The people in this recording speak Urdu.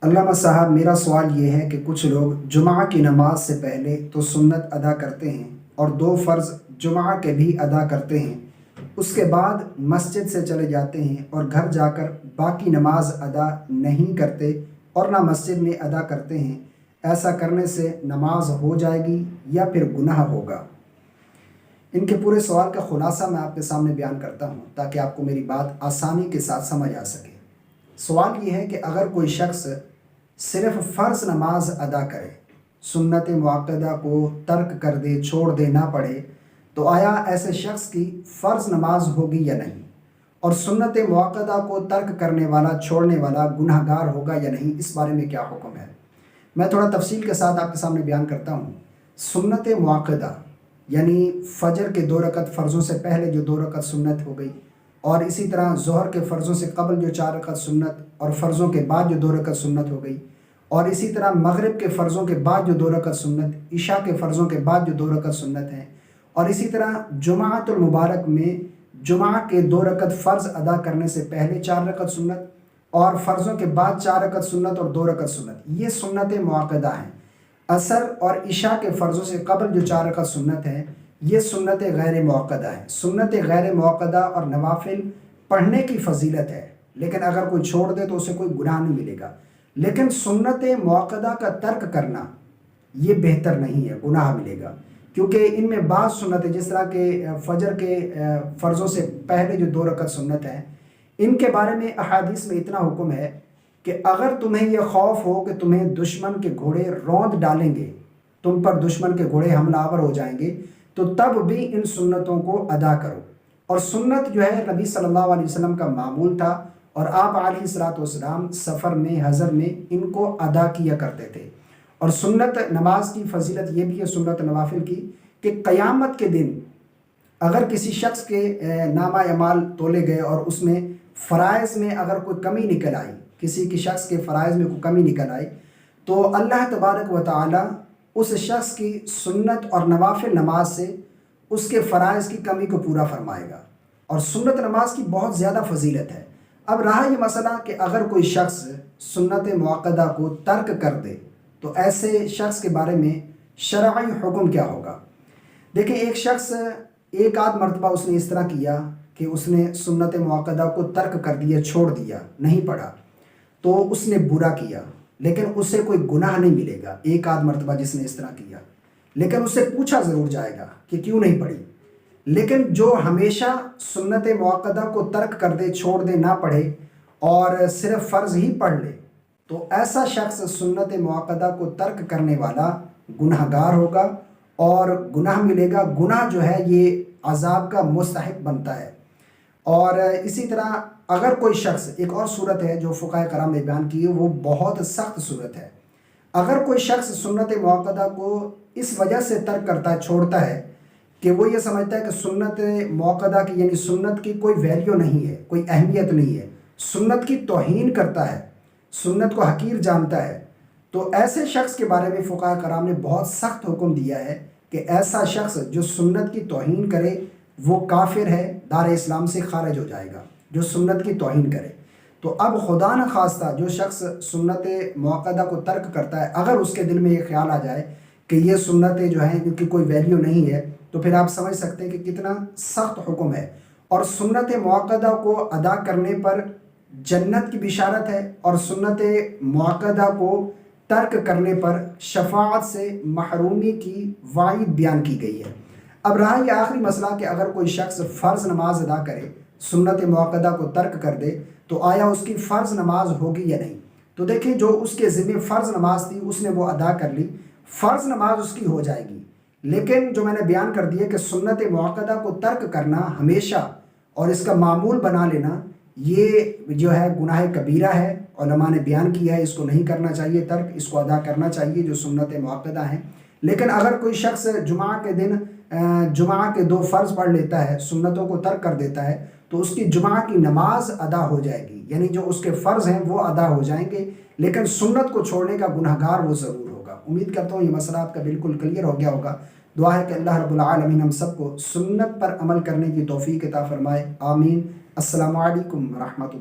علامہ صاحب، میرا سوال یہ ہے کہ کچھ لوگ جمعہ کی نماز سے پہلے تو سنت ادا کرتے ہیں اور دو فرض جمعہ کے بھی ادا کرتے ہیں، اس کے بعد مسجد سے چلے جاتے ہیں اور گھر جا کر باقی نماز ادا نہیں کرتے اور نہ مسجد میں ادا کرتے ہیں۔ ایسا کرنے سے نماز ہو جائے گی یا پھر گناہ ہوگا؟ ان کے پورے سوال کا خلاصہ میں آپ کے سامنے بیان کرتا ہوں تاکہ آپ کو میری بات آسانی کے ساتھ سمجھ آ سکے۔ سوال یہ ہے کہ اگر کوئی شخص صرف فرض نماز ادا کرے، سنت مؤکدہ کو ترک کر دے، چھوڑ دے، نہ پڑھے، تو آیا ایسے شخص کی فرض نماز ہوگی یا نہیں؟ اور سنت مؤکدہ کو ترک کرنے والا، چھوڑنے والا گناہ گار ہوگا یا نہیں؟ اس بارے میں کیا حکم ہے؟ میں تھوڑا تفصیل کے ساتھ آپ کے سامنے بیان کرتا ہوں۔ سنت مؤکدہ یعنی فجر کے 2 رکعت فرضوں سے پہلے جو 2 رکعت سنت ہو گئی، اور اسی طرح ظہر کے فرضوں سے قبل جو 4 رکعت سنت اور فرضوں کے بعد جو 2 رکعت سنت ہو گئی، اور اسی طرح مغرب کے فرضوں کے بعد جو 2 رکعت سنت، عشاء کے فرضوں کے بعد جو 2 رکعت سنت ہیں، اور اسی طرح جمعۃ المبارک میں جمعہ کے 2 رکعت فرض ادا کرنے سے پہلے 4 رکعت سنت، اور فرضوں کے بعد 4 رکعت سنت اور 2 رکعت سنت، یہ سنت مؤکدہ ہیں۔ عصر اور عشاء کے فرضوں سے قبل جو 4 رکعت سنت ہیں، یہ سنت غیر مؤکدہ ہے۔ سنت غیر مؤکدہ اور نوافل پڑھنے کی فضیلت ہے، لیکن اگر کوئی چھوڑ دے تو اسے کوئی گناہ نہیں ملے گا۔ لیکن سنت مؤکدہ کا ترک کرنا یہ بہتر نہیں ہے، گناہ ملے گا، کیونکہ ان میں بعض سنتیں جس طرح کہ فجر کے فرضوں سے پہلے جو 2 رکعت سنت ہیں، ان کے بارے میں احادیث میں اتنا حکم ہے کہ اگر تمہیں یہ خوف ہو کہ تمہیں دشمن کے گھوڑے روند ڈالیں گے، تم پر دشمن کے گھوڑے حملہ آور ہو جائیں گے، تو تب بھی ان سنتوں کو ادا کرو۔ اور سنت جو ہے نبی صلی اللہ علیہ وسلم کا معمول تھا، اور آپ علیہ الصلوۃ والسلام سفر میں، حضر میں ان کو ادا کیا کرتے تھے۔ اور سنت نماز کی فضیلت یہ بھی ہے، سنت نوافل کی، کہ قیامت کے دن اگر کسی شخص کے نامہ اعمال تولے گئے اور اس میں فرائض میں اگر کوئی کمی نکل آئی، کسی کی شخص کے فرائض میں کوئی کمی نکل آئی، تو اللہ تبارک و تعالی اس شخص کی سنت اور نوافل نماز سے اس کے فرائض کی کمی کو پورا فرمائے گا۔ اور سنت نماز کی بہت زیادہ فضیلت ہے۔ اب رہا یہ مسئلہ کہ اگر کوئی شخص سنت مؤکدہ کو ترک کر دے تو ایسے شخص کے بارے میں شرعی حکم کیا ہوگا؟ دیکھیں، ایک شخص ایک آدھ مرتبہ اس نے اس طرح کیا کہ اس نے سنت مؤکدہ کو ترک کر دیا، چھوڑ دیا، نہیں پڑھا، تو اس نے برا کیا، لیکن اسے کوئی گناہ نہیں ملے گا۔ ایک آدھ مرتبہ جس نے اس طرح کیا، لیکن اس سے پوچھا ضرور جائے گا کہ کیوں نہیں پڑھی۔ لیکن جو ہمیشہ سنت مؤکدہ کو ترک کر دے، چھوڑ دے، نہ پڑھے اور صرف فرض ہی پڑھ لے، تو ایسا شخص سنت مؤکدہ کو ترک کرنے والا گناہ گار ہوگا اور گناہ ملے گا۔ گناہ جو ہے یہ عذاب کا مستحق بنتا ہے۔ اور اسی طرح اگر کوئی شخص، ایک اور صورت ہے جو فقہاء کرام نے بیان کی ہے، وہ بہت سخت صورت ہے۔ اگر کوئی شخص سنت مؤکدہ کو اس وجہ سے ترک کرتا ہے، چھوڑتا ہے، کہ وہ یہ سمجھتا ہے کہ سنت مؤکدہ کی یعنی سنت کی کوئی ویلیو نہیں ہے، کوئی اہمیت نہیں ہے، سنت کی توہین کرتا ہے، سنت کو حقیر جانتا ہے، تو ایسے شخص کے بارے میں فقہاء کرام نے بہت سخت حکم دیا ہے کہ ایسا شخص جو سنت کی توہین کرے وہ کافر ہے، دار اسلام سے خارج ہو جائے گا، جو سنت کی توہین کرے۔ تو اب خدا نخواستہ جو شخص سنت مؤکدہ کو ترک کرتا ہے، اگر اس کے دل میں یہ خیال آ جائے کہ یہ سنتیں جو ہیں ان کی کوئی ویلیو نہیں ہے، تو پھر آپ سمجھ سکتے ہیں کہ کتنا سخت حکم ہے۔ اور سنت مؤکدہ کو ادا کرنے پر جنت کی بشارت ہے، اور سنت مؤکدہ کو ترک کرنے پر شفاعت سے محرومی کی وعید بیان کی گئی ہے۔ اب رہا یہ آخری مسئلہ کہ اگر کوئی شخص فرض نماز ادا کرے، سنت مؤکدہ کو ترک کر دے، تو آیا اس کی فرض نماز ہوگی یا نہیں؟ تو دیکھیں، جو اس کے ذمہ فرض نماز تھی اس نے وہ ادا کر لی، فرض نماز اس کی ہو جائے گی۔ لیکن جو میں نے بیان کر دیا کہ سنت مؤکدہ کو ترک کرنا ہمیشہ اور اس کا معمول بنا لینا، یہ جو ہے گناہ کبیرہ ہے۔ علماء نے بیان کیا ہے اس کو نہیں کرنا چاہیے ترک، اس کو ادا کرنا چاہیے جو سنت مؤکدہ ہیں۔ لیکن اگر کوئی شخص جمعہ کے دن جمعہ کے 2 فرض پڑھ لیتا ہے، سنتوں کو ترک کر دیتا ہے، تو اس کی جمعہ کی نماز ادا ہو جائے گی، یعنی جو اس کے فرض ہیں وہ ادا ہو جائیں گے، لیکن سنت کو چھوڑنے کا گناہ گار وہ ضرور ہوگا۔ امید کرتا ہوں یہ مسئلہ آپ کا بالکل کلیئر ہو گیا ہوگا۔ دعا ہے کہ اللہ رب العالمین ہم سب کو سنت پر عمل کرنے کی توفیق عطا فرمائے، آمین۔ السلام علیکم ورحمۃ اللہ۔